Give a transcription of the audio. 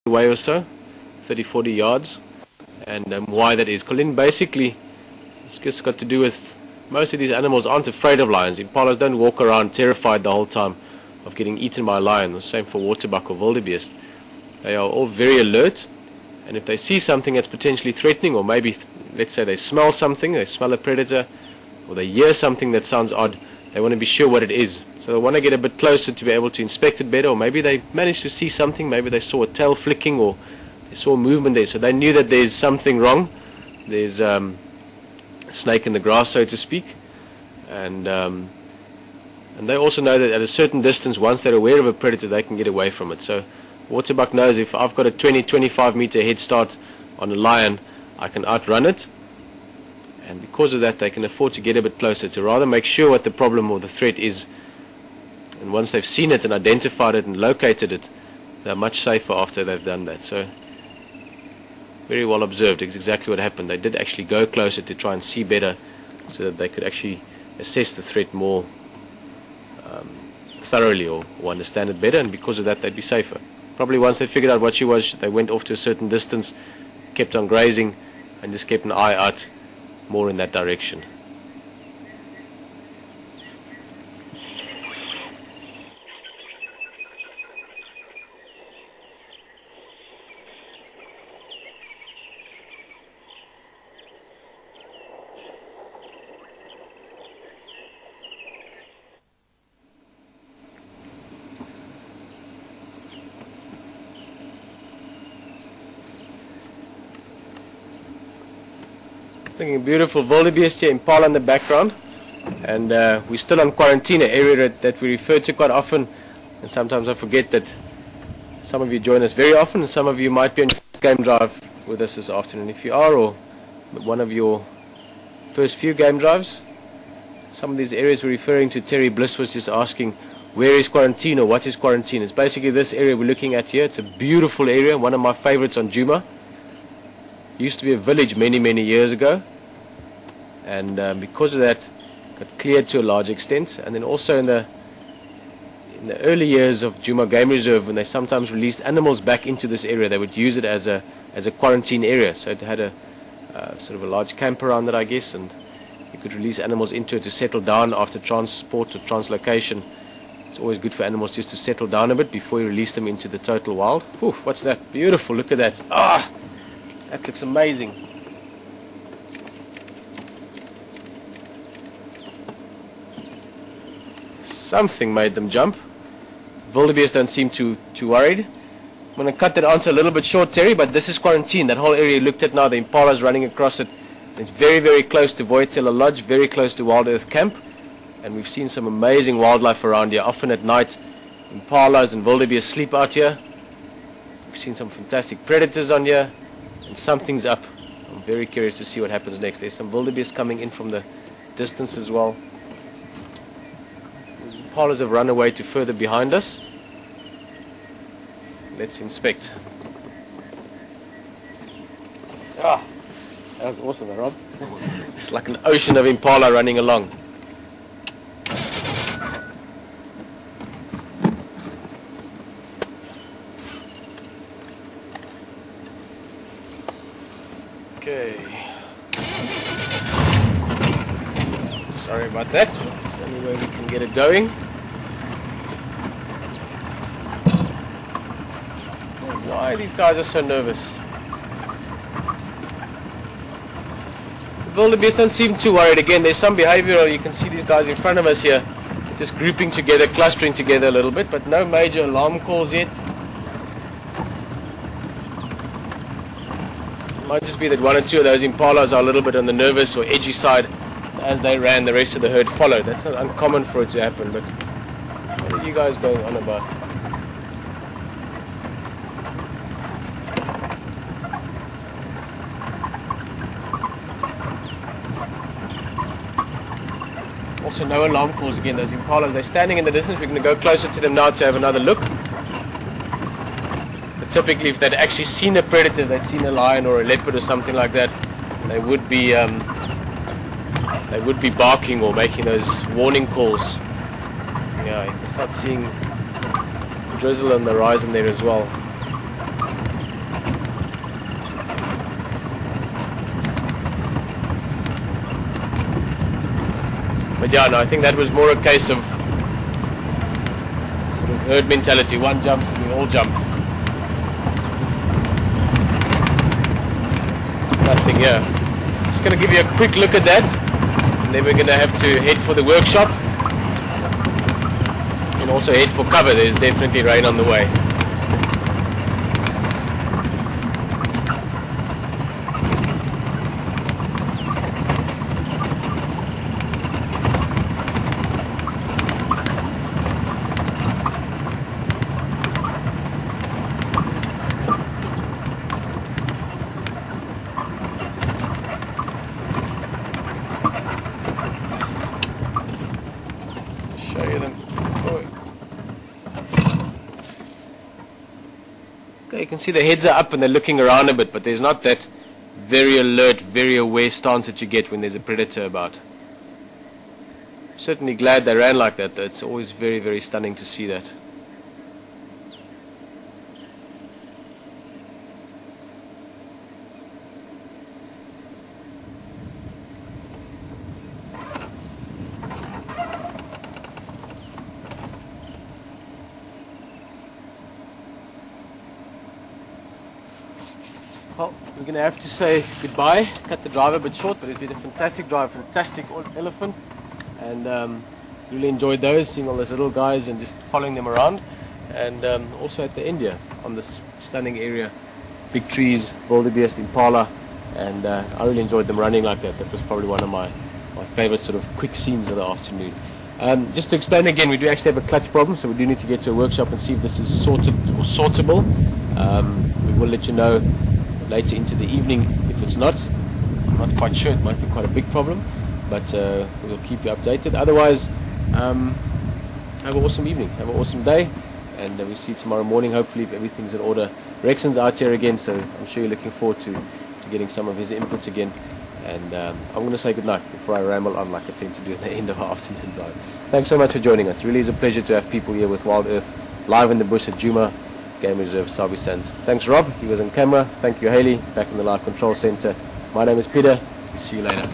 away or so, 30-40 yards. And why that is, Colin, basically it's just got to do with most of these animals aren't afraid of lions. Impalas don't walk around terrified the whole time of getting eaten by a lion. The same for waterbuck or wildebeest. They are all very alert, and if they see something that's potentially threatening, or maybe let's say they smell something, they smell a predator, or they hear something that sounds odd, they want to be sure what it is. So they want to get a bit closer to be able to inspect it better, or maybe they managed to see something, maybe they saw a tail flicking, or they saw movement there, so they knew that there's something wrong. There's a snake in the grass, so to speak. And they also know that at a certain distance, once they're aware of a predator, they can get away from it. So waterbuck knows if I've got a 20-25 meter head start on a lion, I can outrun it. And because of that, they can afford to get a bit closer to rather make sure what the problem or the threat is. And once they've seen it and identified it and located it, they're much safer after they've done that. So very well observed. It's exactly what happened. They did actually go closer to try and see better, so that they could actually assess the threat more thoroughly, or understand it better, and because of that they'd be safer. Probably once they figured out what she was, they went off to a certain distance, kept on grazing, and just kept an eye out more in that direction. Looking at beautiful wildebeest here, impala in the background, and we're still on quarantine, an area that we refer to quite often, and sometimes I forget that some of you join us very often, and some of you might be on game drive with us this afternoon. If you are, or one of your first few game drives, some of these areas we're referring to, Terry Bliss was just asking, where is quarantine, or what is quarantine? It's basically this area we're looking at here. It's a beautiful area, one of my favorites on Djuma. Used to be a village many years ago, and because of that got cleared to a large extent. And then also in the early years of Djuma Game Reserve, when they sometimes released animals back into this area, they would use it as a quarantine area. So it had a sort of a large camp around it, I guess, and you could release animals into it to settle down after transport or translocation. It's always good for animals just to settle down a bit before you release them into the total wild. Whew, what's that? Beautiful, look at that. That looks amazing. Something made them jump. Wildebeest don't seem too worried. I'm going to cut that answer a little bit short, Terry, but this is quarantine. That whole area you looked at now, the impala's running across it. It's very close to Voyatella Lodge, very close to Wild Earth Camp. And we've seen some amazing wildlife around here. Often at night, impalas and wildebeest sleep out here. We've seen some fantastic predators on here. And something's up. I'm very curious to see what happens next. There's some wildebeest coming in from the distance as well. The impalas have run away to further behind us. Let's inspect. That was awesome, Rob. It's like an ocean of impala running along. Okay. Sorry about that. It's the only way we can get it going. Why these guys are so nervous? The wildebeest don't seem too worried. Again, there's some behavioral. You can see these guys in front of us here, just grouping together, clustering together a little bit, but no major alarm calls yet. Might just be that one or two of those impalas are a little bit on the nervous or edgy side. As they ran, the rest of the herd followed. That's not uncommon for it to happen, but what are you guys going on about? Also no alarm calls again, those impalas. They're standing in the distance. We're going to go closer to them now to have another look. Typically, if they'd actually seen a predator, they'd seen a lion or a leopard or something like that, they would be barking or making those warning calls. Yeah, you can start seeing drizzle on the horizon there as well. But yeah, no, I think that was more a case of sort of herd mentality. One jumps and we all jump. Nothing here. Just going to give you a quick look at that, and then we're going to have to head for the workshop and also head for cover. There's definitely rain on the way. Show you them. Okay, you can see the heads are up and they're looking around a bit, but there's not that very alert, very aware stance that you get when there's a predator about. Certainly glad they ran like that though. It's always very, very stunning to see that. Well, we're going to have to say goodbye, cut the drive a bit short, but it's been a fantastic drive, fantastic elephant, and really enjoyed those, seeing all those little guys and just following them around, and also at the end here, on this stunning area, big trees, wildebeest, impala, and I really enjoyed them running like that. That was probably one of my favorite sort of quick scenes of the afternoon. Just to explain again, we do actually have a clutch problem, so we do need to get to a workshop and see if this is sorted or sortable. We will let you know later into the evening if it's not. I'm not quite sure, it might be quite a big problem, but we'll keep you updated. Otherwise, have an awesome evening, have an awesome day, and we'll see you tomorrow morning, hopefully, if everything's in order. Rexon's out here again, so I'm sure you're looking forward to getting some of his inputs again. And I'm going to say goodnight before I ramble on like I tend to do at the end of our afternoon drive. Thanks so much for joining us. It really is a pleasure to have people here with Wild Earth live in the bush at Djuma Game Reserve, Sabi Sands. Thanks Rob, he was on camera. Thank you Haley, back in the live control center. My name is Peter, see you later.